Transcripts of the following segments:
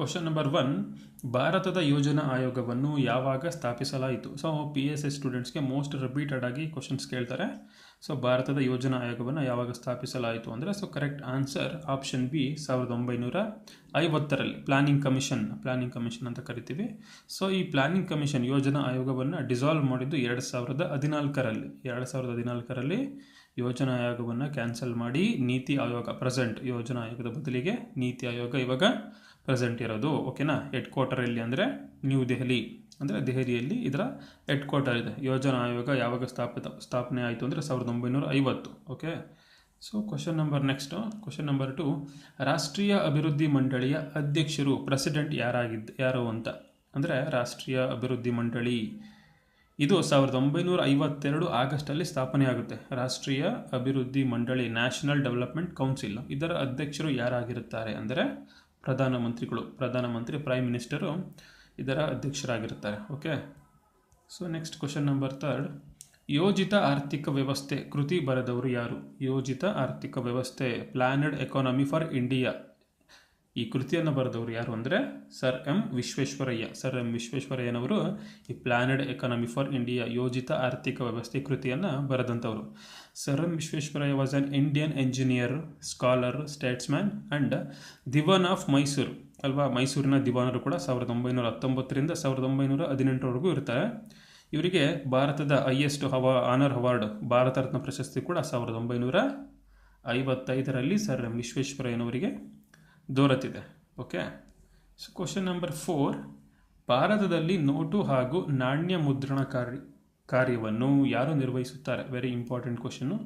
Question number 1, ಭಾರತದ ಯೋಜನಾ ಆಯೋಗವನ್ನು ಯಾವಾಗ ಸ್ಥಾಪಿಸಲಾಯಿತು? ಸೊ PSS ಸ್ಟೂಡೆಂಟ್ಸ್ಗೆ ಮೋಸ್ಟ್ ರಿಪೀಟೆಡ್ ಆಗಿ ಕ್ವಶನ್ಸ್ ಕೇಳ್ತಾರೆ. ಸೊ ಭಾರತದ ಯೋಜನಾ ಆಯೋಗವನ್ನು ಯಾವಾಗ ಸ್ಥಾಪಿಸಲಾಯಿತು ಅಂದರೆ, so correct answer option B 1950ರಲ್ಲಿ ಪ್ಲಾನಿಂಗ್ ಕಮಿಷನ್ ಅಂತ ಕರಿತೀವಿ. ಸೊ ಈ ಪ್ಲಾನಿಂಗ್ ಕಮಿಷನ್ ಯೋಜನಾ ಆಯೋಗವನ್ನು ಡಿಸಾಲ್ವ್ ಮಾಡಿದ್ದು 2014ರಲ್ಲಿ ಯೋಜನಾ ಆಯೋಗವನ್ನು ಕ್ಯಾನ್ಸಲ್ ಮಾಡಿ ನೀತಿ ಆಯೋಗ ಪ್ರೆಸೆಂಟ್ ಯೋಜನಾ ಆಯೋಗದ ಬದಲಿಗೆ ನೀತಿ ಆಯೋಗ ಇವಾಗ ಪ್ರೆಸೆಂಟ್ ಇರೋದು. ಓಕೆನಾ? ಹೆಡ್ ಕ್ವಾರ್ಟರ್ ಎಲ್ಲಿ ಅಂದರೆ ನ್ಯೂ ದೆಹಲಿ, ಅಂದರೆ ದೆಹಲಿಯಲ್ಲಿ ಇದರ ಹೆಡ್ ಕ್ವಾರ್ಟರ್ ಇದೆ. ಯೋಜನಾ ಆಯೋಗ ಯಾವಾಗ ಸ್ಥಾಪನೆ ಆಯಿತು ಅಂದರೆ 1950. ಓಕೆ. ಸೊ ಕ್ವಶನ್ ನಂಬರ್ 2, ರಾಷ್ಟ್ರೀಯ ಅಭಿವೃದ್ಧಿ ಮಂಡಳಿಯ ಅಧ್ಯಕ್ಷರು ಪ್ರೆಸಿಡೆಂಟ್ ಯಾರು ಅಂತ ಅಂದರೆ, ರಾಷ್ಟ್ರೀಯ ಅಭಿವೃದ್ಧಿ ಮಂಡಳಿ ಇದು 1952 ಆಗಸ್ಟಲ್ಲಿ ಸ್ಥಾಪನೆ ಆಗುತ್ತೆ. ರಾಷ್ಟ್ರೀಯ ಅಭಿವೃದ್ಧಿ ಮಂಡಳಿ, ನ್ಯಾಷನಲ್ ಡೆವಲಪ್ಮೆಂಟ್ ಕೌನ್ಸಿಲ್, ಇದರ ಅಧ್ಯಕ್ಷರು ಯಾರಾಗಿರುತ್ತಾರೆ ಅಂದರೆ ಪ್ರಧಾನಮಂತ್ರಿ ಪ್ರೈಮ್ ಮಿನಿಸ್ಟರು ಇದರ ಅಧ್ಯಕ್ಷರಾಗಿರುತ್ತಾರೆ. Okay. So next question number 3, ಯೋಜಿತ ಆರ್ಥಿಕ ವ್ಯವಸ್ಥೆ ಕೃತಿ ಬರೆದವರು ಯಾರು? ಯೋಜಿತ ಆರ್ಥಿಕ ವ್ಯವಸ್ಥೆ, ಪ್ಲಾನೆಡ್ ಎಕಾನಮಿ ಫಾರ್ ಇಂಡಿಯಾ, ಈ ಕೃತಿಯನ್ನು ಬರೆದವರು ಯಾರು ಅಂದರೆ ಸರ್ ಎಂ ವಿಶ್ವೇಶ್ವರಯ್ಯನವರು ಈ ಪ್ಲಾನೆಡ್ ಎಕಾನಮಿ ಫಾರ್ ಇಂಡಿಯಾ, ಯೋಜಿತ ಆರ್ಥಿಕ ವ್ಯವಸ್ಥೆ ಕೃತಿಯನ್ನು ಬರೆದಂಥವರು. Sir M Visvesvaraya was an Indian engineer, scholar, statesman and Diwan of Mysore ಅಲ್ವಾ. ಮೈಸೂರಿನ ದಿವಾನರು ಕೂಡ 1919ರಿಂದ 1918ರವರೆಗೂ ಇರ್ತಾರೆ. ಇವರಿಗೆ ಭಾರತದ highest honour award Bharat Ratna ಪ್ರಶಸ್ತಿ ಕೂಡ 1955ರಲ್ಲಿ ಸರ್ ಎಂ ವಿಶ್ವೇಶ್ವರಯ್ಯನವರಿಗೆ ದೊರೆತಿದೆ. ಓಕೆ. ಸೊ ಕ್ವಶನ್ ನಂಬರ್ 4, ಭಾರತದಲ್ಲಿ ನೋಟು ಹಾಗೂ ನಾಣ್ಯ ಮುದ್ರಣ ಕಾರ್ಯವನ್ನು ಯಾರು ನಿರ್ವಹಿಸುತ್ತಾರೆ? Very important question.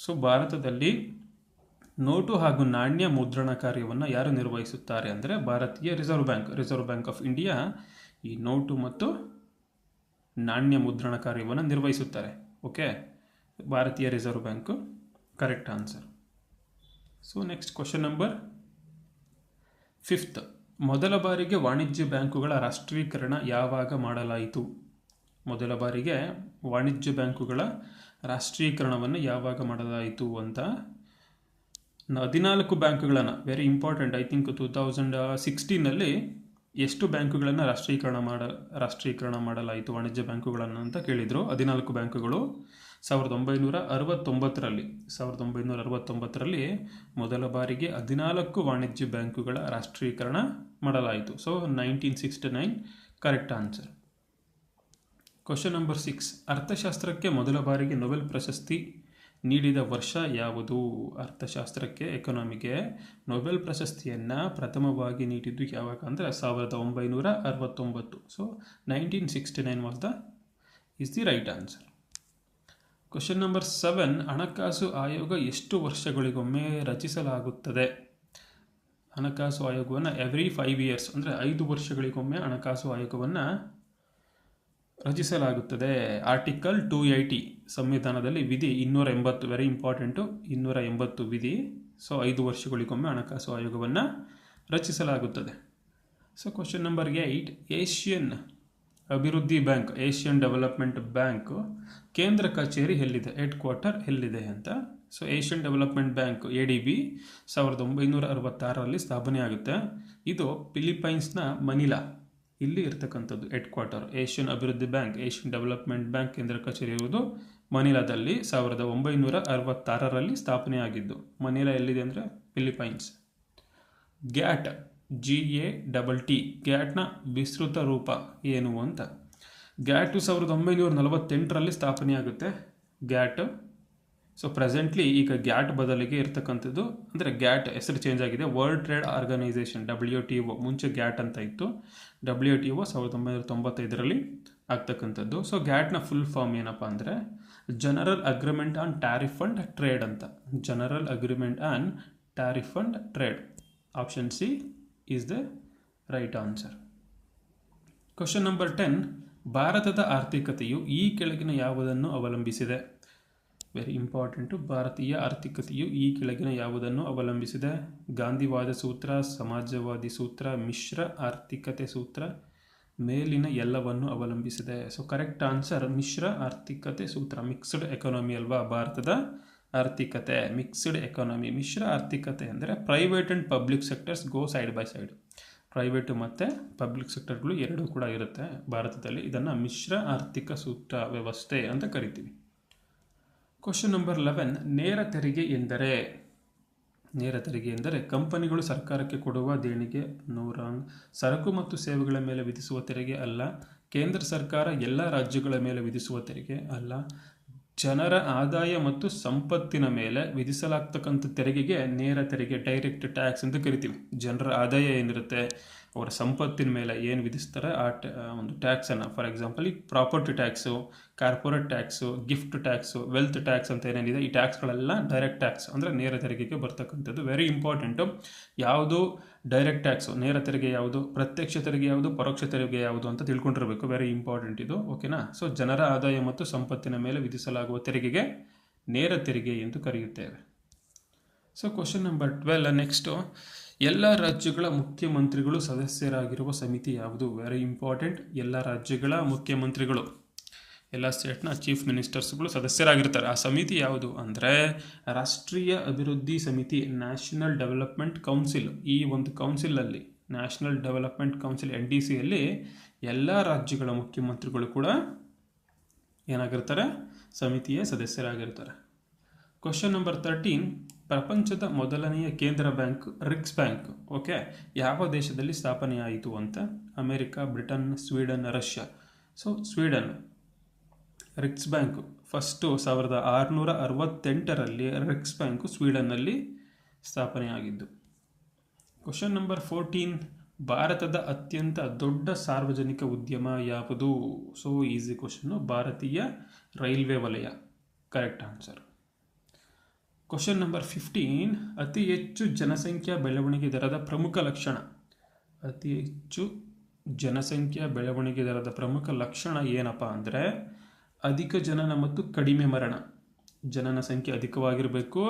ಸೊ ಭಾರತದಲ್ಲಿ ನೋಟು ಹಾಗೂ ನಾಣ್ಯ ಮುದ್ರಣ ಕಾರ್ಯವನ್ನು ಯಾರು ನಿರ್ವಹಿಸುತ್ತಾರೆ ಅಂದರೆ ಭಾರತೀಯ ರಿಸರ್ವ್ ಬ್ಯಾಂಕ್ ಆಫ್ ಇಂಡಿಯಾ ಈ ನೋಟು ಮತ್ತು ನಾಣ್ಯ ಮುದ್ರಣ ಕಾರ್ಯವನ್ನು ನಿರ್ವಹಿಸುತ್ತಾರೆ. ಓಕೆ. ಭಾರತೀಯ reserve bank correct answer. So next question number 5, ಮೊದಲ ಬಾರಿಗೆ ವಾಣಿಜ್ಯ ಬ್ಯಾಂಕುಗಳ ರಾಷ್ಟ್ರೀಕರಣ ಯಾವಾಗ ಮಾಡಲಾಯಿತು? ಮೊದಲ ಬಾರಿಗೆ ವಾಣಿಜ್ಯ ಬ್ಯಾಂಕುಗಳ ರಾಷ್ಟ್ರೀಕರಣವನ್ನು ಯಾವಾಗ ಮಾಡಲಾಯಿತು ಅಂತ 14 ಬ್ಯಾಂಕುಗಳನ್ನು, ವೆರಿ ಇಂಪಾರ್ಟೆಂಟ್, ಐ ಥಿಂಕ್ 2016ನಲ್ಲಿ ಎಷ್ಟು ಬ್ಯಾಂಕುಗಳನ್ನು ರಾಷ್ಟ್ರೀಕರಣ ಮಾಡಲಾಯಿತು ವಾಣಿಜ್ಯ ಬ್ಯಾಂಕುಗಳನ್ನು ಅಂತ ಕೇಳಿದರು. 14 ಬ್ಯಾಂಕುಗಳು 1969ರಲ್ಲಿ ಮೊದಲ ಬಾರಿಗೆ 14 ವಾಣಿಜ್ಯ ಬ್ಯಾಂಕುಗಳ ರಾಷ್ಟ್ರೀಕರಣ ಮಾಡಲಾಯಿತು. So 1969 correct answer. Question number 6, ಅರ್ಥಶಾಸ್ತ್ರಕ್ಕೆ ಮೊದಲ ಬಾರಿಗೆ ನೊಬೆಲ್ ಪ್ರಶಸ್ತಿ ನೀಡಿದ ವರ್ಷ ಯಾವುದು? ಅರ್ಥಶಾಸ್ತ್ರಕ್ಕೆ, ಎಕನಾಮಿಗೆ ನೊಬೆಲ್ ಪ್ರಶಸ್ತಿಯನ್ನು ಪ್ರಥಮವಾಗಿ ನೀಡಿದ್ದು ಯಾವಾಗ ಅಂದರೆ 1969. So 1969 is the right answer. Question number 7, ಹಣಕಾಸು ಆಯೋಗ ಎಷ್ಟು ವರ್ಷಗಳಿಗೊಮ್ಮೆ ರಚಿಸಲಾಗುತ್ತದೆ? ಹಣಕಾಸು ಆಯೋಗವನ್ನು ಎವ್ರಿ 5 years ಅಂದರೆ 5 ವರ್ಷಗಳಿಗೊಮ್ಮೆ ಹಣಕಾಸು ಆಯೋಗವನ್ನು ರಚಿಸಲಾಗುತ್ತದೆ. ಆರ್ಟಿಕಲ್ 280 ಸಂವಿಧಾನದಲ್ಲಿ ವಿಧಿ 280, ವೆರಿ ಇಂಪಾರ್ಟೆಂಟು, 280 ವಿಧಿ. ಸೊ 5 ವರ್ಷಗಳಿಗೊಮ್ಮೆ ಹಣಕಾಸು ಆಯೋಗವನ್ನು ರಚಿಸಲಾಗುತ್ತದೆ. ಸೊ ಕ್ವಶನ್ ನಂಬರ್ 8, ಏಷ್ಯನ್ ಅಭಿವೃದ್ಧಿ ಬ್ಯಾಂಕ್, ಏಷ್ಯನ್ ಡೆವಲಪ್ಮೆಂಟ್ ಬ್ಯಾಂಕ್ ಕೇಂದ್ರ ಕಚೇರಿ ಎಲ್ಲಿದೆ, ಹೆಡ್ ಕ್ವಾರ್ಟರ್ ಎಲ್ಲಿದೆ ಅಂತ. So Asian development bank ADB 1966ರಲ್ಲಿ ಸ್ಥಾಪನೆ ಆಗುತ್ತೆ. ಇದು ಫಿಲಿಪೈನ್ಸ್ನ ಮನಿಲಾ ಇಲ್ಲಿ ಇರ್ತಕ್ಕಂಥದ್ದು ಹೆಡ್ ಕ್ವಾರ್ಟರ್. ಏಷ್ಯನ್ ಅಭಿವೃದ್ಧಿ ಬ್ಯಾಂಕ್, ಏಷ್ಯನ್ ಡೆವಲಪ್ಮೆಂಟ್ ಬ್ಯಾಂಕ್ ಕೇಂದ್ರ ಕಚೇರಿ ಇರುವುದು ಮನಿಲಾದಲ್ಲಿ 1966ರಲ್ಲಿ ಸ್ಥಾಪನೆ ಆಗಿದ್ದು. ಮನಿಲಾ ಎಲ್ಲಿದೆ ಅಂದರೆ ಫಿಲಿಪೈನ್ಸ್. ಗ್ಯಾಟ್, GATT, ಗ್ಯಾಟ್ನ ವಿಸ್ತೃತ ರೂಪ ಏನು ಅಂತ. ಗ್ಯಾಟ್ 1948ರಲ್ಲಿ ಸ್ಥಾಪನೆ ಆಗುತ್ತೆ. ಗ್ಯಾಟ್ ಸೊ ಪ್ರೆಸೆಂಟ್ಲಿ ಈಗ ಗ್ಯಾಟ್ ಬದಲಿಗೆ ಇರ್ತಕ್ಕಂಥದ್ದು ಅಂದರೆ ಗ್ಯಾಟ್ ಹೆಸರು ಚೇಂಜ್ ಆಗಿದೆ, ವರ್ಲ್ಡ್ ಟ್ರೇಡ್ ಆರ್ಗನೈಸೇಷನ್ WTO. ಮುಂಚೆ ಗ್ಯಾಟ್ ಅಂತ ಇತ್ತು. WTO 1995ರಲ್ಲಿ ಆಗ್ತಕ್ಕಂಥದ್ದು. ಸೊ ಗ್ಯಾಟ್ನ ಫುಲ್ ಫಾರ್ಮ್ ಏನಪ್ಪ ಅಂದರೆ General Agreement on Tariff and Trade ಅಂತ. General Agreement on Tariff and Trade. Option C is the right answer. Question number 10, ಭಾರತದ ಆರ್ಥಿಕತೆಯು ಈ ಕೆಳಗಿನ ಯಾವುದನ್ನು ಅವಲಂಬಿಸಿದೆ? Very important. ಭಾರತೀಯ ಆರ್ಥಿಕತೆಯು ಈ ಕೆಳಗಿನ ಯಾವುದನ್ನು ಅವಲಂಬಿಸಿದೆ? ಗಾಂಧಿವಾದ ಸೂತ್ರ, ಸಮಾಜವಾದಿ ಸೂತ್ರ, ಮಿಶ್ರ ಆರ್ಥಿಕತೆ ಸೂತ್ರ, ಮೇಲಿನ ಎಲ್ಲವನ್ನು ಅವಲಂಬಿಸಿದೆ. ಸೊ ಕರೆಕ್ಟ್ ಆನ್ಸರ್ ಮಿಶ್ರ ಆರ್ಥಿಕತೆ ಸೂತ್ರ. ಮಿಕ್ಸ್ಡ್ ಎಕಾನಮಿ ಅಲ್ವಾ ಭಾರತದ ಆರ್ಥಿಕತೆ, ಮಿಕ್ಸ್ಡ್ ಎಕಾನಮಿ. ಮಿಶ್ರ ಆರ್ಥಿಕತೆ ಅಂದರೆ private and public sectors go side by side. Private ಮತ್ತು ಪಬ್ಲಿಕ್ ಸೆಕ್ಟರ್ಗಳು ಎರಡೂ ಕೂಡ ಇರುತ್ತೆ ಭಾರತದಲ್ಲಿ. ಇದನ್ನು ಮಿಶ್ರ ಆರ್ಥಿಕ ಸೂತ್ರ ವ್ಯವಸ್ಥೆ ಅಂತ ಕರಿತೀವಿ. ಕ್ವಶನ್ ನಂಬರ್ 11, ನೇರ ತೆರಿಗೆ ಎಂದರೆ? ನೇರ ತೆರಿಗೆ ಎಂದರೆ ಕಂಪನಿಗಳು ಸರ್ಕಾರಕ್ಕೆ ಕೊಡುವ ದೇಣಿಗೆ. ಸರಕು ಮತ್ತು ಸೇವೆಗಳ ಮೇಲೆ ವಿಧಿಸುವ ತೆರಿಗೆ ಅಲ್ಲ. ಕೇಂದ್ರ ಸರ್ಕಾರ ಎಲ್ಲ ರಾಜ್ಯಗಳ ಮೇಲೆ ವಿಧಿಸುವ ತೆರಿಗೆ ಅಲ್ಲ. ಜನರ ಆದಾಯ ಮತ್ತು ಸಂಪತ್ತಿನ ಮೇಲೆ ವಿಧಿಸಲಾಗ್ತಕ್ಕಂಥ ತೆರಿಗೆಗೆ ನೇರ ತೆರಿಗೆ, ಡೈರೆಕ್ಟ್ ಟ್ಯಾಕ್ಸ್ ಅಂತ ಕರಿತೀವಿ. ಜನರ ಆದಾಯ ಏನಿರುತ್ತೆ, ಅವರ ಸಂಪತ್ತಿನ ಮೇಲೆ ಏನು ವಿಧಿಸ್ತಾರೆ ಆ ಒಂದು ಟ್ಯಾಕ್ಸನ್ನು, ಫಾರ್ ಎಕ್ಸಾಂಪಲ್ ಈ property tax, corporate tax, gift tax, wealth tax ಅಂತ ಏನೇನಿದೆ, ಈ ಟ್ಯಾಕ್ಸ್ಗಳೆಲ್ಲ ಡೈರೆಕ್ಟ್ ಟ್ಯಾಕ್ಸ್ ಅಂದರೆ ನೇರ ತೆರಿಗೆಗೆ ಬರ್ತಕ್ಕಂಥದ್ದು. Very important. ಯಾವುದು ಡೈರೆಕ್ಟ್ ಟ್ಯಾಕ್ಸು, ನೇರ ತೆರಿಗೆ ಯಾವುದು, ಪ್ರತ್ಯಕ್ಷ ತೆರಿಗೆ ಯಾವುದು, ಪರೋಕ್ಷ ತೆರಿಗೆ ಯಾವುದು ಅಂತ ತಿಳ್ಕೊಂಡಿರಬೇಕು. ವೆರಿ ಇಂಪಾರ್ಟೆಂಟ್ ಇದು, ಓಕೆನಾ. ಸೊ ಜನರ ಆದಾಯ ಮತ್ತು ಸಂಪತ್ತಿನ ಮೇಲೆ ವಿಧಿಸಲಾಗುವ ತೆರಿಗೆಗೆ ನೇರ ತೆರಿಗೆ ಎಂದು ಕರೆಯುತ್ತೇವೆ. ಸೊ ಕ್ವಶನ್ ನಂಬರ್ 12 ನೆಕ್ಸ್ಟು, ಎಲ್ಲ ರಾಜ್ಯಗಳ ಮುಖ್ಯಮಂತ್ರಿಗಳು ಸದಸ್ಯರಾಗಿರುವ ಸಮಿತಿ ಯಾವುದು? Very important. ಎಲ್ಲ ರಾಜ್ಯಗಳ ಮುಖ್ಯಮಂತ್ರಿಗಳು, ಎಲ್ಲ ಸ್ಟೇಟ್ನ ಚೀಫ್ ಮಿನಿಸ್ಟರ್ಸ್ಗಳು ಸದಸ್ಯರಾಗಿರ್ತಾರೆ. ಆ ಸಮಿತಿ ಯಾವುದು ಅಂದರೆ ರಾಷ್ಟ್ರೀಯ ಅಭಿವೃದ್ಧಿ ಸಮಿತಿ, ನ್ಯಾಷನಲ್ ಡೆವಲಪ್ಮೆಂಟ್ ಕೌನ್ಸಿಲ್. ಈ ಒಂದು ಕೌನ್ಸಿಲಲ್ಲಿ, ನ್ಯಾಷನಲ್ ಡೆವಲಪ್ಮೆಂಟ್ ಕೌನ್ಸಿಲ್ NDCಯಲ್ಲಿ ಎಲ್ಲ ರಾಜ್ಯಗಳ ಮುಖ್ಯಮಂತ್ರಿಗಳು ಕೂಡ ಏನಾಗಿರ್ತಾರೆ, ಸಮಿತಿಯ ಸದಸ್ಯರಾಗಿರ್ತಾರೆ. ಕ್ವಶನ್ ನಂಬರ್ 13, ಪ್ರಪಂಚದ ಮೊದಲನೆಯ ಕೇಂದ್ರ ಬ್ಯಾಂಕ್ ರಿಕ್ಸ್ ಬ್ಯಾಂಕ್, ಓಕೆ, ಯಾವ ದೇಶದಲ್ಲಿ ಸ್ಥಾಪನೆಯಾಯಿತು ಅಂತ? America, Britain, Sweden, Russia. So Sweden. Riksbank first 1668ರಲ್ಲಿ ರಿಕ್ಸ್ ಬ್ಯಾಂಕು ಸ್ವೀಡನ್ನಲ್ಲಿ ಸ್ಥಾಪನೆಯಾಗಿದ್ದು. ಕ್ವಶನ್ ನಂಬರ್ 14, ಭಾರತದ ಅತ್ಯಂತ ದೊಡ್ಡ ಸಾರ್ವಜನಿಕ ಉದ್ಯಮ ಯಾವುದು? ಸೊ ಈಸಿ ಕ್ವಶನ್ನು, ಭಾರತೀಯ ರೈಲ್ವೆ ವಲಯ. Correct answer. ಕ್ವಶನ್ ನಂಬರ್ 15, ಅತಿ ಹೆಚ್ಚು ಜನಸಂಖ್ಯಾ ಬೆಳವಣಿಗೆ ದರದ ಪ್ರಮುಖ ಲಕ್ಷಣ. ಅತಿ ಹೆಚ್ಚು ಜನಸಂಖ್ಯಾ ಬೆಳವಣಿಗೆ ದರದ ಪ್ರಮುಖ ಲಕ್ಷಣ ಏನಪ್ಪ ಅಂದರೆ ಅಧಿಕ ಜನನ ಮತ್ತು ಕಡಿಮೆ ಮರಣ. ಜನನ ಸಂಖ್ಯೆ ಅಧಿಕವಾಗಿರಬೇಕು,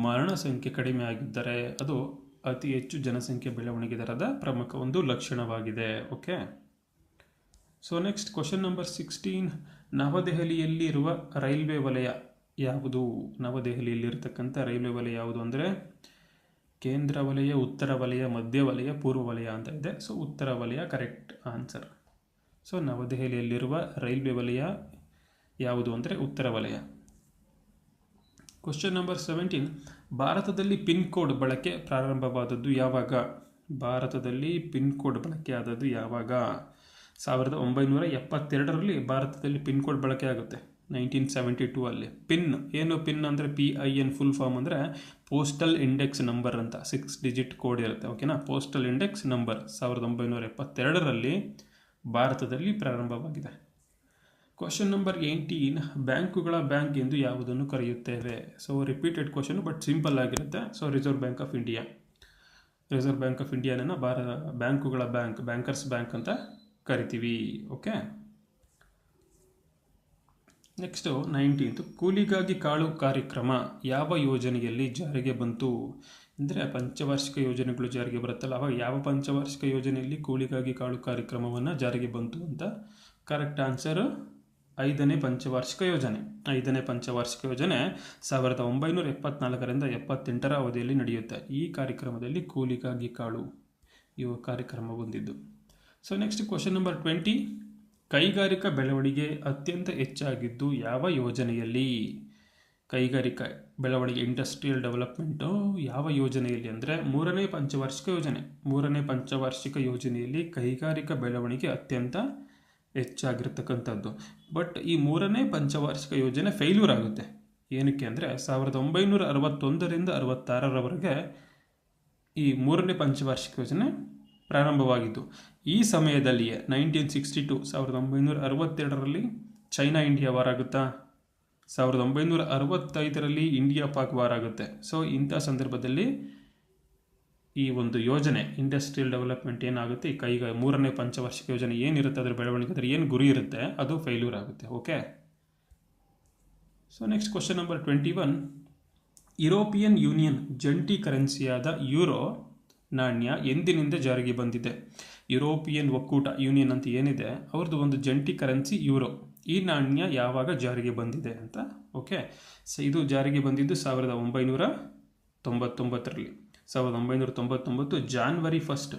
ಮರಣ ಸಂಖ್ಯೆ ಕಡಿಮೆ ಆಗಿದ್ದರೆ ಅದು ಅತಿ ಹೆಚ್ಚು ಜನಸಂಖ್ಯೆ ಬೆಳವಣಿಗೆ ದರದ ಪ್ರಮುಖ ಒಂದು ಲಕ್ಷಣವಾಗಿದೆ. Okay. So next question number 16, ನವದೆಹಲಿಯಲ್ಲಿರುವ ರೈಲ್ವೆ ವಲಯ ಯಾವುದು? ನವದೆಹಲಿಯಲ್ಲಿರ್ತಕ್ಕಂಥ ರೈಲ್ವೆ ವಲಯ ಯಾವುದು ಅಂದರೆ ಕೇಂದ್ರ ವಲಯ, ಉತ್ತರ ವಲಯ, ಮಧ್ಯ ವಲಯ, ಪೂರ್ವ ವಲಯ ಅಂತ ಇದೆ. ಸೊ ಉತ್ತರ ವಲಯ ಕರೆಕ್ಟ್ ಆನ್ಸರ್. ಸೊ ನವದೆಹಲಿಯಲ್ಲಿರುವ ರೈಲ್ವೆ ವಲಯ ಯಾವುದು ಅಂದರೆ ಉತ್ತರ ವಲಯ. ಕ್ವಶನ್ ನಂಬರ್ 17, ಭಾರತದಲ್ಲಿ ಪಿನ್ ಕೋಡ್ ಬಳಕೆ ಪ್ರಾರಂಭವಾದದ್ದು ಯಾವಾಗ? ಭಾರತದಲ್ಲಿ ಪಿನ್ ಕೋಡ್ ಬಳಕೆ ಆದದ್ದು ಯಾವಾಗ? 1972ರಲ್ಲಿ ಭಾರತದಲ್ಲಿ ಪಿನ್ ಕೋಡ್ ಬಳಕೆ ಆಗುತ್ತೆ. 1972 ಪಿನ್ ಏನು? ಪಿನ್ ಅಂದರೆ PIN ಫುಲ್ ಫಾರ್ಮ್ ಅಂದರೆ ಪೋಸ್ಟಲ್ ಇಂಡೆಕ್ಸ್ ನಂಬರ್ ಅಂತ 6 ಡಿಜಿಟ್ ಕೋಡ್ ಇರುತ್ತೆ, ಓಕೆನಾ. ಪೋಸ್ಟಲ್ ಇಂಡೆಕ್ಸ್ ನಂಬರ್ 1972ರಲ್ಲಿ ಭಾರತದಲ್ಲಿ ಪ್ರಾರಂಭವಾಗಿದೆ. ಕ್ವಶನ್ ನಂಬರ್ 18, ಬ್ಯಾಂಕುಗಳ ಬ್ಯಾಂಕ್ ಎಂದು ಯಾವುದನ್ನು ಕರೆಯುತ್ತೇವೆ? So repeated question but simple ಆಗಿರುತ್ತೆ. So Reserve Bank of India. Reserve Bank of ಇಂಡಿಯಾನ ಬ್ಯಾಂಕುಗಳ ಬ್ಯಾಂಕ್, ಬ್ಯಾಂಕರ್ಸ್ ಬ್ಯಾಂಕ್ ಅಂತ ಕರಿತೀವಿ. ಓಕೆ. ನೆಕ್ಸ್ಟು 19th, ಕೂಲಿಗಾಗಿ ಕಾಳು ಕಾರ್ಯಕ್ರಮ ಯಾವ ಯೋಜನೆಯಲ್ಲಿ ಜಾರಿಗೆ ಬಂತು? ಅಂದರೆ ಪಂಚವಾರ್ಷಿಕ ಯೋಜನೆಗಳು ಜಾರಿಗೆ ಬರುತ್ತಲ್ಲ, ಅವಾಗ ಯಾವ ಪಂಚವಾರ್ಷಿಕ ಯೋಜನೆಯಲ್ಲಿ ಕೂಲಿಗಾಗಿ ಕಾಳು ಕಾರ್ಯಕ್ರಮವನ್ನು ಜಾರಿಗೆ ಬಂತು ಅಂತ? ಕರೆಕ್ಟ್ ಆನ್ಸರ್ 5ನೇ ಪಂಚವಾರ್ಷಿಕ ಯೋಜನೆ. 5ನೇ ಪಂಚವಾರ್ಷಿಕ ಯೋಜನೆ 1974ರಿಂದ 78ರ ಅವಧಿಯಲ್ಲಿ ನಡೆಯುತ್ತೆ. ಈ ಕಾರ್ಯಕ್ರಮದಲ್ಲಿ ಕೂಲಿಗಾಗಿ ಕಾಳು ಇವು ಕಾರ್ಯಕ್ರಮ ಬಂದಿದ್ದು. ಸೊ ನೆಕ್ಸ್ಟ್ ಕ್ವಶನ್ ನಂಬರ್ 20, ಕೈಗಾರಿಕಾ ಬೆಳವಣಿಗೆ ಅತ್ಯಂತ ಹೆಚ್ಚಾಗಿದ್ದು ಯಾವ ಯೋಜನೆಯಲ್ಲಿ? ಕೈಗಾರಿಕಾ ಬೆಳವಣಿಗೆ, ಇಂಡಸ್ಟ್ರಿಯಲ್ ಡೆವಲಪ್ಮೆಂಟು ಯಾವ ಯೋಜನೆಯಲ್ಲಿ ಅಂದರೆ 3ನೇ ಪಂಚವಾರ್ಷಿಕ ಯೋಜನೆ. 3ನೇ ಪಂಚವಾರ್ಷಿಕ ಯೋಜನೆಯಲ್ಲಿ ಕೈಗಾರಿಕಾ ಬೆಳವಣಿಗೆ ಅತ್ಯಂತ ಹೆಚ್ಚಾಗಿರ್ತಕ್ಕಂಥದ್ದು. ಬಟ್ ಈ 3ನೇ ಪಂಚವಾರ್ಷಿಕ ಯೋಜನೆ ಫೇಲ್ಯೂರ್ ಆಗುತ್ತೆ. ಏನಕ್ಕೆ ಅಂದರೆ 1961ರಿಂದ 66ರವರೆಗೆ ಈ 3ನೇ ಪಂಚವಾರ್ಷಿಕ ಯೋಜನೆ ಪ್ರಾರಂಭವಾಗಿದ್ದು. ಈ ಸಮಯದಲ್ಲಿಯೇ 1962 1962ರಲ್ಲಿ ಚೈನಾ ಇಂಡಿಯಾ ವಾರ್ ಆಗುತ್ತಾ, 1965ರಲ್ಲಿ ಇಂಡಿಯಾ ಪಾಕ್ ವಾರ್ ಆಗುತ್ತೆ. ಸೊ ಇಂಥ ಸಂದರ್ಭದಲ್ಲಿ ಈ ಒಂದು ಯೋಜನೆ ಇಂಡಸ್ಟ್ರಿಯಲ್ ಡೆವಲಪ್ಮೆಂಟ್ ಏನಾಗುತ್ತೆ, ಈ 3ನೇ ಪಂಚವಾರ್ಷಿಕ ಯೋಜನೆ ಏನಿರುತ್ತೆ ಅದರ ಬೆಳವಣಿಗೆ, ಅದರ ಏನು ಗುರಿ ಇರುತ್ತೆ ಅದು ಫೇಲ್ಯೂರ್ ಆಗುತ್ತೆ. Okay. So next question number 21, European union ಜಂಟಿ ಕರೆನ್ಸಿಯಾದ ಯೂರೋ ನಾಣ್ಯ ಎಂದಿನಿಂದ ಜಾರಿಗೆ ಬಂದಿದೆ? ಯುರೋಪಿಯನ್ ಒಕ್ಕೂಟ, ಯೂನಿಯನ್ ಅಂತ ಏನಿದೆ ಅವ್ರದ್ದು ಒಂದು ಜಂಟಿ ಕರೆನ್ಸಿ ಯೂರೋ. ಈ ನಾಣ್ಯ ಯಾವಾಗ ಜಾರಿಗೆ ಬಂದಿದೆ ಅಂತ? ಓಕೆ. ಸೊ ಇದು ಜಾರಿಗೆ ಬಂದಿದ್ದು 1999ರಲ್ಲಿ. 1999 January 1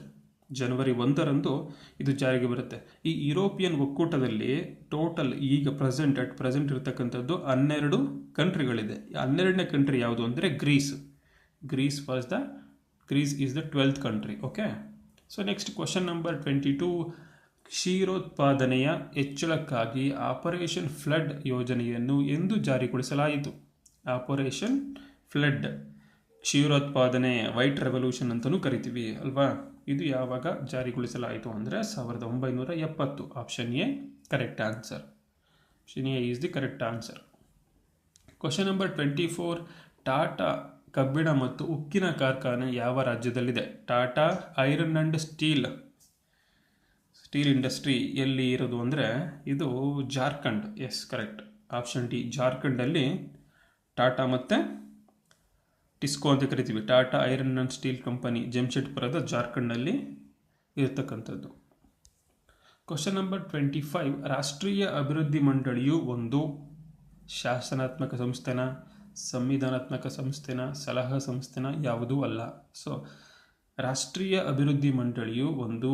ಜನವರಿ 1ರಂದು ಇದು ಜಾರಿಗೆ ಬರುತ್ತೆ. ಈ ಯುರೋಪಿಯನ್ ಒಕ್ಕೂಟದಲ್ಲಿ ಟೋಟಲ್ ಈಗ ಪ್ರೆಸೆಂಟ್ ಇರತಕ್ಕಂಥದ್ದು 12 ಕಂಟ್ರಿಗಳಿದೆ. 12ನೇ ಕಂಟ್ರಿ ಯಾವುದು ಅಂದರೆ Greece is the 12th country. Okay, so next question number 22. ಕ್ಷೀರೋತ್ಪಾದನೆಯ ಹೆಚ್ಚಳಕ್ಕಾಗಿ ಆಪರೇಷನ್ ಫ್ಲಡ್ ಯೋಜನೆಯನ್ನು ಎಂದು ಜಾರಿಗೊಳಿಸಲಾಯಿತು? ಆಪರೇಷನ್ ಫ್ಲಡ್, ಕ್ಷೀರೋತ್ಪಾದನೆ, ವೈಟ್ ರೆವಲ್ಯೂಷನ್ ಅಂತಲೂ ಕರಿತೀವಿ ಅಲ್ವಾ. ಇದು ಯಾವಾಗ ಜಾರಿಗೊಳಿಸಲಾಯಿತು ಅಂದರೆ 1970. Option A correct answer. Option A is the correct answer. Question number 24. Tata ಕಬ್ಬಿಣ ಮತ್ತು ಉಕ್ಕಿನ ಕಾರ್ಖಾನೆ ಯಾವ ರಾಜ್ಯದಲ್ಲಿದೆ? Tata iron and steel industry ಎಲ್ಲಿ ಇರೋದು ಅಂದರೆ ಇದು Jharkhand. Yes, correct. Option D, ಜಾರ್ಖಂಡಲ್ಲಿ Tata ಮತ್ತು ಟಿಸ್ಕೋ ಅಂತ ಕರಿತೀವಿ. Tata iron and steel company ಜಮ್ಶೆಡ್ಪುರದ ಜಾರ್ಖಂಡ್ನಲ್ಲಿ ಇರತಕ್ಕಂಥದ್ದು. Question number 25. ರಾಷ್ಟ್ರೀಯ ಅಭಿವೃದ್ಧಿ ಮಂಡಳಿಯು ಒಂದು ಶಾಸನಾತ್ಮಕ ಸಂಸ್ಥೆನ, ಸಂವಿಧಾನಾತ್ಮಕ ಸಂಸ್ಥೆನ, ಸಲಹಾ ಸಂಸ್ಥೆನ, ಯಾವುದೂ ಅಲ್ಲ. ಸೊ ರಾಷ್ಟ್ರೀಯ ಅಭಿವೃದ್ಧಿ ಮಂಡಳಿಯು ಒಂದು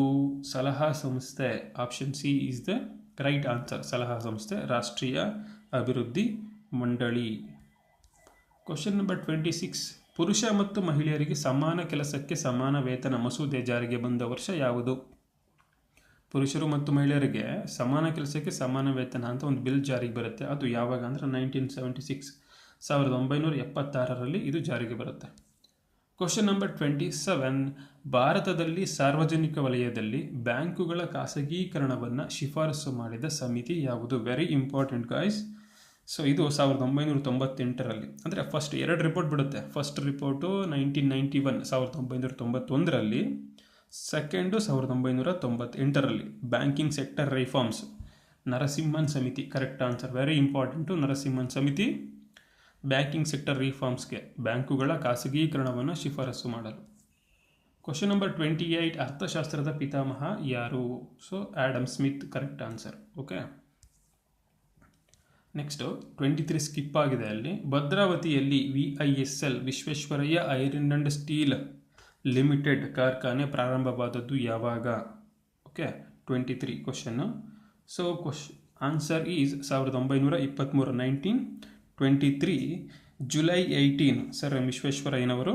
ಸಲಹಾ ಸಂಸ್ಥೆ. Option C is the right answer. ಸಲಹಾ ಸಂಸ್ಥೆ ರಾಷ್ಟ್ರೀಯ ಅಭಿವೃದ್ಧಿ ಮಂಡಳಿ. Question number 26. ಪುರುಷ ಮತ್ತು ಮಹಿಳೆಯರಿಗೆ ಸಮಾನ ಕೆಲಸಕ್ಕೆ ಸಮಾನ ವೇತನ ಮಸೂದೆ ಜಾರಿಗೆ ಬಂದ ವರ್ಷ ಯಾವುದು? ಪುರುಷರು ಮತ್ತು ಮಹಿಳೆಯರಿಗೆ ಸಮಾನ ಕೆಲಸಕ್ಕೆ ಸಮಾನ ವೇತನ ಅಂತ ಒಂದು ಬಿಲ್ ಜಾರಿಗೆ ಬರುತ್ತೆ. ಅದು ಯಾವಾಗ ಅಂದರೆ 1976, 1976ರಲ್ಲಿ ಇದು ಜಾರಿಗೆ ಬರುತ್ತೆ. Question number 27. ಭಾರತದಲ್ಲಿ ಸಾರ್ವಜನಿಕ ವಲಯದಲ್ಲಿ ಬ್ಯಾಂಕುಗಳ ಖಾಸಗೀಕರಣವನ್ನು ಶಿಫಾರಸು ಮಾಡಿದ ಸಮಿತಿ ಯಾವುದು? Very important guys. ಸೊ ಇದು 1998ರಲ್ಲಿ, ಅಂದರೆ ಫಸ್ಟ್ 2 ರಿಪೋರ್ಟ್ ಬಿಡುತ್ತೆ. ಫಸ್ಟ್ ರಿಪೋರ್ಟು 1991, 1991ರಲ್ಲಿ. ಸೆಕೆಂಡು 1998ರಲ್ಲಿ. ಬ್ಯಾಂಕಿಂಗ್ ಸೆಕ್ಟರ್ ರಿಫಾರ್ಮ್ಸ್, ನರಸಿಂಹನ್ ಸಮಿತಿ. Correct answer. Very important. Narasimhan ಸಮಿತಿ ಬ್ಯಾಂಕಿಂಗ್ ಸೆಕ್ಟರ್ ರಿಫಾರ್ಮ್ಸ್ಗೆ, ಬ್ಯಾಂಕುಗಳ ಖಾಸಗೀಕರಣವನ್ನು ಶಿಫಾರಸು ಮಾಡಲು. Question number 28. ಅರ್ಥಶಾಸ್ತ್ರದ ಪಿತಾಮಹ ಯಾರು? So Adam Smith. Correct answer. Okay, next 23 skip ಆಗಿದೆ ಅಲ್ಲಿ. ಭದ್ರಾವತಿಯಲ್ಲಿ VISL ವಿಶ್ವೇಶ್ವರಯ್ಯ ಐರನ್ ಅಂಡ್ ಸ್ಟೀಲ್ ಲಿಮಿಟೆಡ್ ಕಾರ್ಖಾನೆ ಪ್ರಾರಂಭವಾದದ್ದು ಯಾವಾಗ? Okay, 23 question. So answer is 1923, 1923 July 18 sir ವಿಶ್ವೇಶ್ವರಯ್ಯನವರು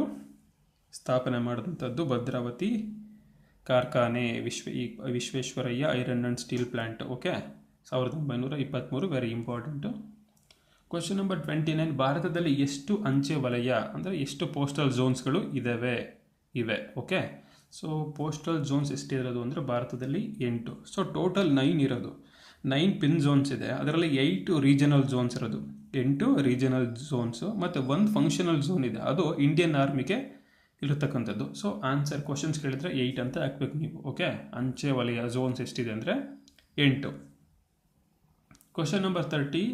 ಸ್ಥಾಪನೆ ಮಾಡಿದಂಥದ್ದು ಭದ್ರಾವತಿ ಕಾರ್ಖಾನೆ, ವಿಶ್ವೇಶ್ವರಯ್ಯ ಐರನ್ and steel plant. Okay, 1923. Very important. Question number 29. ಭಾರತದಲ್ಲಿ ಎಷ್ಟು ಅಂಚೆ ವಲಯ ಅಂದರೆ ಎಷ್ಟು ಪೋಸ್ಟಲ್ ಝೋನ್ಸ್ಗಳು ಇವೆ? ಓಕೆ, ಸೊ ಪೋಸ್ಟಲ್ ಝೋನ್ಸ್ ಎಷ್ಟಿರೋದು ಅಂದರೆ ಭಾರತದಲ್ಲಿ 8. ಸೊ ಟೋಟಲ್ 9 ಇರೋದು. 9 ಪಿನ್ ಝೋನ್ಸ್ ಇದೆ, ಅದರಲ್ಲಿ 8 ರೀಜನಲ್ ಝೋನ್ಸ್ ಇರೋದು. 8 ರೀಜನಲ್ ಝೋನ್ಸು ಮತ್ತು 1 ಫಂಕ್ಷನಲ್ ಝೋನ್ ಇದೆ, ಅದು ಇಂಡಿಯನ್ ಆರ್ಮಿಗೆ ಇರತಕ್ಕಂಥದ್ದು. ಸೊ ಆನ್ಸರ್ ಕ್ವಶನ್ಸ್ ಕೇಳಿದರೆ 8 ಅಂತ ಹಾಕ್ಬೇಕು ನೀವು. ಓಕೆ, ಅಂಚೆ ವಲಯ ಝೋನ್ಸ್ ಎಷ್ಟಿದೆ ಅಂದರೆ 8. Question number 30.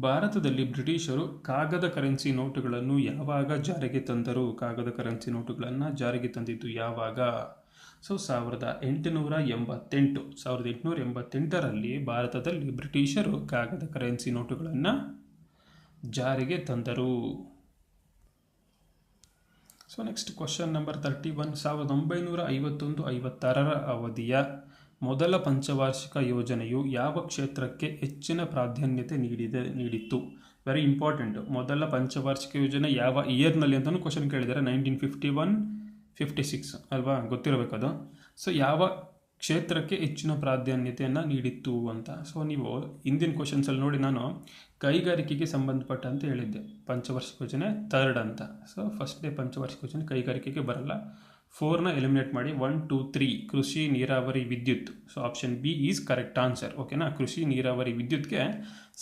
ಭಾರತದಲ್ಲಿ ಬ್ರಿಟಿಷರು ಕಾಗದ ಕರೆನ್ಸಿ ನೋಟುಗಳನ್ನು ಯಾವಾಗ ಜಾರಿಗೆ ತಂದರು? ಕಾಗದ ಕರೆನ್ಸಿ ನೋಟುಗಳನ್ನು ಜಾರಿಗೆ ತಂದಿದ್ದು ಯಾವಾಗ? ಸೊ 1888. 1888ರಲ್ಲಿ ಭಾರತದಲ್ಲಿ ಬ್ರಿಟಿಷರು ಕಾಗದ ಕರೆನ್ಸಿ ನೋಟುಗಳನ್ನು ಜಾರಿಗೆ ತಂದರು. So next question number 31. 1951-56ರ ಅವಧಿಯ ಮೊದಲ ಪಂಚವಾರ್ಷಿಕ ಯೋಜನೆಯು ಯಾವ ಕ್ಷೇತ್ರಕ್ಕೆ ಹೆಚ್ಚಿನ ಪ್ರಾಧಾನ್ಯತೆ ನೀಡಿತ್ತು? Very important. ಮೊದಲ ಪಂಚವಾರ್ಷಿಕ ಯೋಜನೆ ಯಾವ ಇಯರ್ನಲ್ಲಿ ಅಂತಲೂ ಕ್ವಶನ್ ಕೇಳಿದ್ದಾರೆ. 1951-56 ಅಲ್ವಾ, ಗೊತ್ತಿರಬೇಕದು. ಸೊ ಯಾವ ಕ್ಷೇತ್ರಕ್ಕೆ ಹೆಚ್ಚಿನ ಪ್ರಾಧಾನ್ಯತೆಯನ್ನು ನೀಡಿತ್ತು ಅಂತ. ಸೊ ನೀವು ಹಿಂದಿನ ಕ್ವಶನ್ಸಲ್ಲಿ ನೋಡಿ, ನಾನು ಕೈಗಾರಿಕೆಗೆ ಸಂಬಂಧಪಟ್ಟಂತೆ ಹೇಳಿದ್ದೆ ಪಂಚವಾರ್ಷಿಕ ಯೋಜನೆ 3rd ಅಂತ. ಸೊ ಫಸ್ಟ್ ಡೇ ಪಂಚವಾರ್ಷಿಕ ಯೋಜನೆ ಕೈಗಾರಿಕೆಗೆ ಬರಲ್ಲ. 4ನ ಎಲಿಮಿನೇಟ್ ಮಾಡಿ. 1, 2, 3 ಕೃಷಿ, ನೀರಾವರಿ, ವಿದ್ಯುತ್. So option B is correct answer. ಓಕೆನಾ, ಕೃಷಿ, ನೀರಾವರಿ, ವಿದ್ಯುತ್ಗೆ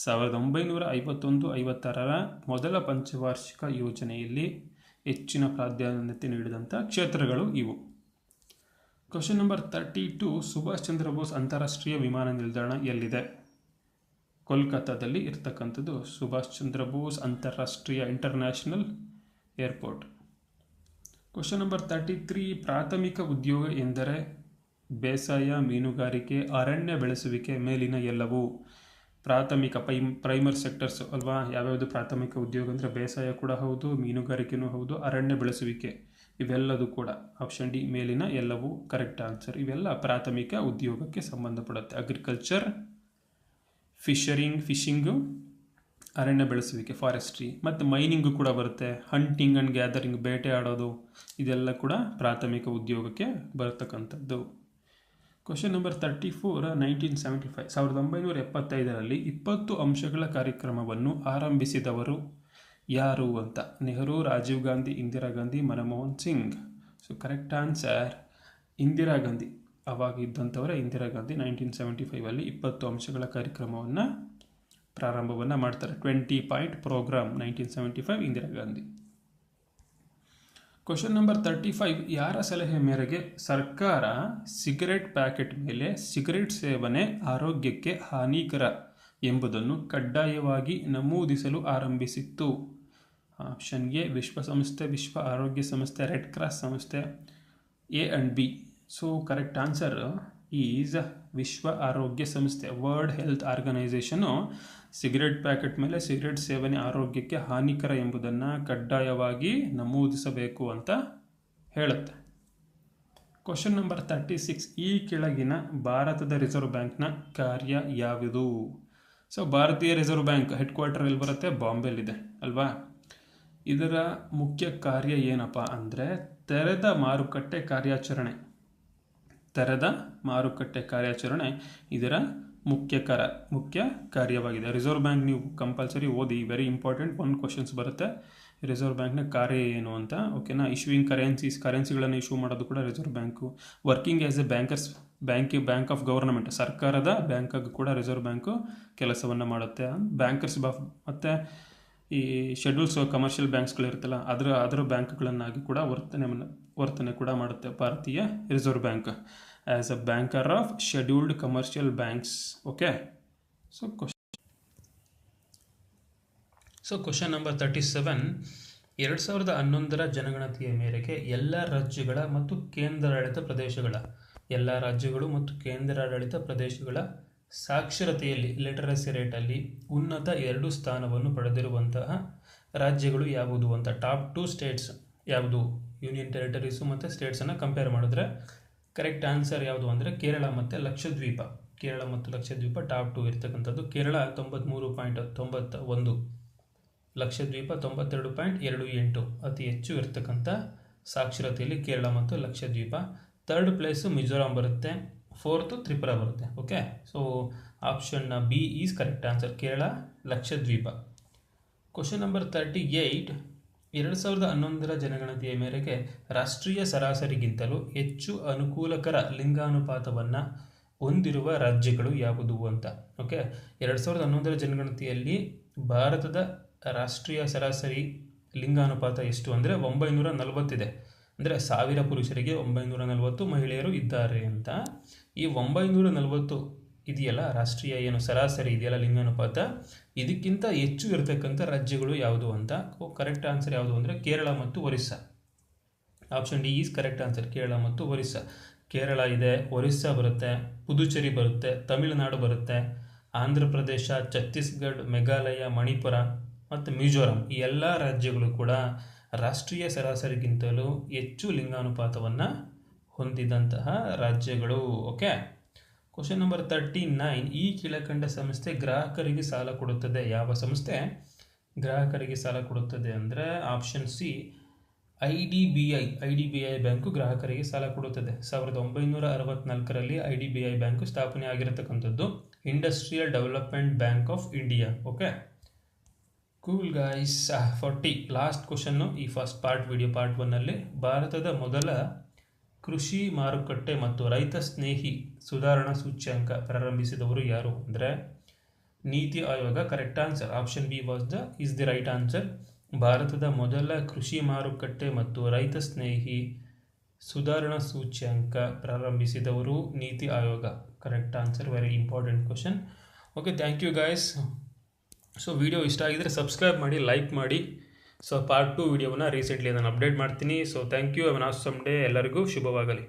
1951-56ರ ಮೊದಲ ಪಂಚವಾರ್ಷಿಕ ಯೋಜನೆಯಲ್ಲಿ ಹೆಚ್ಚಿನ ಪ್ರಾಧಾನ್ಯತೆ ನೀಡಿದಂಥ ಕ್ಷೇತ್ರಗಳು ಇವು. Question number 32. ಸುಭಾಷ್ ಚಂದ್ರ ಬೋಸ್ ಅಂತಾರಾಷ್ಟ್ರೀಯ ವಿಮಾನ ನಿಲ್ದಾಣ ಎಲ್ಲಿದೆ? ಕೋಲ್ಕತ್ತಾದಲ್ಲಿ ಇರ್ತಕ್ಕಂಥದ್ದು ಸುಭಾಷ್ ಚಂದ್ರ ಬೋಸ್ ಅಂತಾರಾಷ್ಟ್ರೀಯ ಇಂಟರ್ನ್ಯಾಷನಲ್ ಏರ್ಪೋರ್ಟ್. Question number 33. ಪ್ರಾಥಮಿಕ ಉದ್ಯೋಗ ಎಂದರೆ ಬೇಸಾಯ, ಮೀನುಗಾರಿಕೆ, ಅರಣ್ಯ ಬೆಳೆಸುವಿಕೆ ಮೇಲಿನ ಎಲ್ಲವೂ. ಪ್ರಾಥಮಿಕ ಪ್ರೈಮರಿ ಸೆಕ್ಟರ್ಸ್ ಅಲ್ವಾ. ಯಾವ್ಯಾವುದು ಪ್ರಾಥಮಿಕ ಉದ್ಯೋಗ ಅಂದರೆ ಬೇಸಾಯ ಕೂಡ ಹೌದು, ಮೀನುಗಾರಿಕೆನೂ ಹೌದು, ಅರಣ್ಯ ಬೆಳೆಸುವಿಕೆ ಇವೆಲ್ಲದೂ ಕೂಡ ಆಪ್ಷನ್ ಡಿ ಮೇಲಿನ ಎಲ್ಲವೂ ಕರೆಕ್ಟ್ ಆನ್ಸರ್. ಇವೆಲ್ಲ ಪ್ರಾಥಮಿಕ ಉದ್ಯೋಗಕ್ಕೆ ಸಂಬಂಧಪಡುತ್ತೆ. ಅಗ್ರಿಕಲ್ಚರ್, ಫಿಶಿಂಗು, ಅರಣ್ಯ ಬೆಳೆಸುವಿಕೆ, ಫಾರೆಸ್ಟ್ರಿ, ಮತ್ತು ಮೈನಿಂಗು ಕೂಡ ಬರುತ್ತೆ. ಹಂಟಿಂಗ್ ಆ್ಯಂಡ್ ಗ್ಯಾದರಿಂಗ್, ಬೇಟೆ ಆಡೋದು, ಇದೆಲ್ಲ ಕೂಡ ಪ್ರಾಥಮಿಕ ಉದ್ಯೋಗಕ್ಕೆ ಬರ್ತಕ್ಕಂಥದ್ದು. ಕ್ವಶನ್ ನಂಬರ್ 34, 1975, 1975ರಲ್ಲಿ 20 ಅಂಶಗಳ ಕಾರ್ಯಕ್ರಮವನ್ನು ಆರಂಭಿಸಿದವರು ಯಾರು ಅಂತ. Nehru, Rajiv Gandhi, Indira Gandhi, Manmohan Singh. So correct answer Indira Gandhi. ಅವಾಗ ಇದ್ದಂಥವರೇ ಇಂದಿರಾ ಗಾಂಧಿ 1975ಅಲ್ಲಿ 20 ಅಂಶಗಳ ಕಾರ್ಯಕ್ರಮವನ್ನು ಪ್ರಾರಂಭವನ್ನು ಮಾಡ್ತಾರೆ. 20 point program 1975, Indira Gandhi. Question number 35, ಯಾರ ಸಲಹೆ ಮೇರೆಗೆ ಸರ್ಕಾರ ಸಿಗರೆಟ್ ಪ್ಯಾಕೆಟ್ ಮೇಲೆ ಸಿಗರೆಟ್ ಸೇವನೆ ಆರೋಗ್ಯಕ್ಕೆ ಹಾನಿಕರ ಎಂಬುದನ್ನು ಕಡ್ಡಾಯವಾಗಿ ನಮೂದಿಸಲು ಆರಂಭಿಸಿತ್ತು? ಆಪ್ಷನ್ ಎ ವಿಶ್ವಸಂಸ್ಥೆ, ವಿಶ್ವ ಆರೋಗ್ಯ ಸಂಸ್ಥೆ, ರೆಡ್ ಕ್ರಾಸ್ ಸಂಸ್ಥೆ, A and B. So correct answer is ವಿಶ್ವ ಆರೋಗ್ಯ ಸಂಸ್ಥೆ. World health organisation cigarette packet ಮೇಲೆ ಸಿಗರೆಟ್ ಸೇವನೆ ಆರೋಗ್ಯಕ್ಕೆ ಹಾನಿಕರ ಎಂಬುದನ್ನು ಕಡ್ಡಾಯವಾಗಿ ನಮೂದಿಸಬೇಕು ಅಂತ ಹೇಳುತ್ತೆ. ಕ್ವಶನ್ ನಂಬರ್ 36, ಈ ಕೆಳಗಿನ ಭಾರತದ ರಿಸರ್ವ್ ಬ್ಯಾಂಕ್ನ ಕಾರ್ಯ ಯಾವುದು? ಸೊ ಭಾರತೀಯ ರಿಸರ್ವ್ ಬ್ಯಾಂಕ್ ಹೆಡ್ ಕ್ವಾರ್ಟರ್ ಎಲ್ಲಿ ಬರುತ್ತೆ? ಬಾಂಬೆಲಿದೆ ಅಲ್ವಾ. ಇದರ ಮುಖ್ಯ ಕಾರ್ಯ ಏನಪ್ಪ ಅಂದರೆ ತೆರೆದ ಮಾರುಕಟ್ಟೆ ಕಾರ್ಯಾಚರಣೆ ಇದರ ಮುಖ್ಯ ಕಾರ್ಯವಾಗಿದೆ. ರಿಸರ್ವ್ ಬ್ಯಾಂಕ್ ನೀವು ಕಂಪಲ್ಸರಿ ಓದಿ, ವೆರಿ ಇಂಪಾರ್ಟೆಂಟ್. 1 ಕ್ವಶನ್ಸ್ ಬರುತ್ತೆ. ರಿಸರ್ವ್ ಬ್ಯಾಂಕ್ನ ಕಾರ್ಯ ಏನು ಅಂತ, ಓಕೆನಾ. ಇಶ್ಯೂಯಿಂಗ್ ಕರೆನ್ಸಿಗಳನ್ನು ಇಶ್ಯೂ ಮಾಡೋದು ಕೂಡ reserve bank. Working as A bank of government, ಸರ್ಕಾರದ ಬ್ಯಾಂಕಾಗಿ ಕೂಡ ರಿಸರ್ವ್ ಬ್ಯಾಂಕು ಕೆಲಸವನ್ನು ಮಾಡುತ್ತೆ. ಬ್ಯಾಂಕರ್ಸ್ ಮತ್ತು ಈ ಶೆಡ್ಯೂಲ್ಸ್ ಕಮರ್ಷಿಯಲ್ ಬ್ಯಾಂಕ್ಸ್ಗಳಿರುತ್ತಲ್ಲ ಅದರ ಬ್ಯಾಂಕ್ಗಳನ್ನಾಗಿ ಕೂಡ ವರ್ತನೆ ಕೂಡ ಮಾಡುತ್ತೆ ಭಾರತೀಯ reserve bank as a banker of scheduled commercial banks. Okay. So question number 37, 2011ರ ಜನಗಣತಿಯ ಮೇರೆಗೆ ಎಲ್ಲ ರಾಜ್ಯಗಳು ಮತ್ತು ಕೇಂದ್ರಾಡಳಿತ ಪ್ರದೇಶಗಳ ಸಾಕ್ಷರತೆಯಲ್ಲಿ ಲಿಟರಸಿ ರೇಟಲ್ಲಿ ಉನ್ನತ 2 ಸ್ಥಾನವನ್ನು ಪಡೆದಿರುವಂತಹ ರಾಜ್ಯಗಳು ಯಾವುದು ಅಂತ. ಟಾಪ್ 2 ಸ್ಟೇಟ್ಸ್ ಯಾವುದು? ಯೂನಿಯನ್ ಟೆರಿಟರೀಸು ಮತ್ತು ಸ್ಟೇಟ್ಸನ್ನು ಕಂಪೇರ್ ಮಾಡಿದ್ರೆ ಕರೆಕ್ಟ್ ಆನ್ಸರ್ ಯಾವುದು ಅಂದರೆ ಕೇರಳ ಮತ್ತು ಲಕ್ಷದ್ವೀಪ. ಟಾಪ್ 2 ಇರ್ತಕ್ಕಂಥದ್ದು. ಕೇರಳ 93.91, ಲಕ್ಷದ್ವೀಪ 92.28, ಅತಿ ಹೆಚ್ಚು ಇರ್ತಕ್ಕಂಥ ಸಾಕ್ಷರತೆಯಲ್ಲಿ ಕೇರಳ ಮತ್ತು ಲಕ್ಷದ್ವೀಪ. 3rd ಪ್ಲೇಸು ಮಿಜೋರಾಂ ಬರುತ್ತೆ, 4th ತ್ರಿಪುರ ಬರುತ್ತೆ. Okay. So option B is correct answer, Kerala, Lakshadweep. Question number 38, 2011ರ ಜನಗಣತಿಯ ಮೇರೆಗೆ ರಾಷ್ಟ್ರೀಯ ಸರಾಸರಿಗಿಂತಲೂ ಹೆಚ್ಚು ಅನುಕೂಲಕರ ಲಿಂಗಾನುಪಾತವನ್ನು ಹೊಂದಿರುವ ರಾಜ್ಯಗಳು ಯಾವುದು ಅಂತ. ಓಕೆ. 2011ರ ಜನಗಣತಿಯಲ್ಲಿ ಭಾರತದ ರಾಷ್ಟ್ರೀಯ ಸರಾಸರಿ ಲಿಂಗಾನುಪಾತ ಎಷ್ಟು ಅಂದರೆ 940 ಇದೆ. ಅಂದರೆ 1000 ಪುರುಷರಿಗೆ 940 ಮಹಿಳೆಯರು ಇದ್ದಾರೆ ಅಂತ. ಈ 940 ಇದೆಯಲ್ಲ ರಾಷ್ಟ್ರೀಯ ಏನು ಸರಾಸರಿ ಇದೆಯಲ್ಲ ಲಿಂಗಾನುಪಾತ, ಇದಕ್ಕಿಂತ ಹೆಚ್ಚು ಇರತಕ್ಕಂಥ ರಾಜ್ಯಗಳು ಯಾವುದು ಅಂತ. ಕರೆಕ್ಟ್ ಆನ್ಸರ್ ಯಾವುದು ಅಂದರೆ ಕೇರಳ ಮತ್ತು Orissa. Option D is correct answer, Kerala ಮತ್ತು ಒರಿಸ್ಸಾ. ಕೇರಳ ಇದೆ, ಒರಿಸ್ಸಾ ಬರುತ್ತೆ, ಪುದುಚೇರಿ ಬರುತ್ತೆ, ತಮಿಳುನಾಡು ಬರುತ್ತೆ, ಆಂಧ್ರ ಪ್ರದೇಶ, ಛತ್ತೀಸ್ಗಢ, ಮೇಘಾಲಯ, ಮಣಿಪುರ ಮತ್ತು ಮಿಜೋರಾಂ, ಈ ಎಲ್ಲ ರಾಜ್ಯಗಳು ಕೂಡ ರಾಷ್ಟ್ರೀಯ ಸರಾಸರಿಗಿಂತಲೂ ಹೆಚ್ಚು ಲಿಂಗಾನುಪಾತವನ್ನು ಹೊಂದಿದಂತಹ ರಾಜ್ಯಗಳು. ಓಕೆ. ಕ್ವಶನ್ ನಂಬರ್ 39, ಈ ಕೆಳಕಂಡ ಸಂಸ್ಥೆ ಗ್ರಾಹಕರಿಗೆ ಸಾಲ ಕೊಡುತ್ತದೆ. ಯಾವ ಸಂಸ್ಥೆ ಗ್ರಾಹಕರಿಗೆ ಸಾಲ ಕೊಡುತ್ತದೆ ಅಂದರೆ ಆಪ್ಷನ್ ಸಿ IDBI ಬ್ಯಾಂಕು ಗ್ರಾಹಕರಿಗೆ ಸಾಲ ಕೊಡುತ್ತದೆ. 1964ರಲ್ಲಿ IDBI ಬ್ಯಾಂಕು ಸ್ಥಾಪನೆ ಆಗಿರತಕ್ಕಂಥದ್ದು. Industrial development bank of India. Okay. Cool guys. 40 last question ಈ ಫಸ್ಟ್ ವಿಡಿಯೋ ಪಾರ್ಟ್ 1ನಲ್ಲಿ. ಭಾರತದ ಮೊದಲ ಕೃಷಿ ಮಾರುಕಟ್ಟೆ ಮತ್ತು ರೈತ ಸ್ನೇಹಿ ಸುಧಾರಣಾ ಸೂಚ್ಯಂಕ ಪ್ರಾರಂಭಿಸಿದವರು ಯಾರು ಅಂದರೆ ನೀತಿ Aayog. Correct answer option B is the right answer. ಭಾರತದ ಮೊದಲ ಕೃಷಿ ಮಾರುಕಟ್ಟೆ ಮತ್ತು ರೈತ ಸ್ನೇಹಿ ಸುಧಾರಣಾ ಸೂಚ್ಯಂಕ ಪ್ರಾರಂಭಿಸಿದವರು NITI Aayog. Correct answer, very important question. Okay, thank you guys. So video ಇಷ್ಟ ಆಗಿದರೆ ಸಬ್ಸ್ಕ್ರೈಬ್ ಮಾಡಿ, ಲೈಕ್ ಮಾಡಿ. ಸೊ ಪಾರ್ಟ್ 2 ವಿಡಿಯೋವನ್ನು ರೀಸೆಂಟ್ಲಿ ನಾನು ಅಪ್ಡೇಟ್ ಮಾಡ್ತೀನಿ. So thank you. Have an awesome day. ಎಲ್ಲರಿಗೂ ಶುಭವಾಗಲಿ.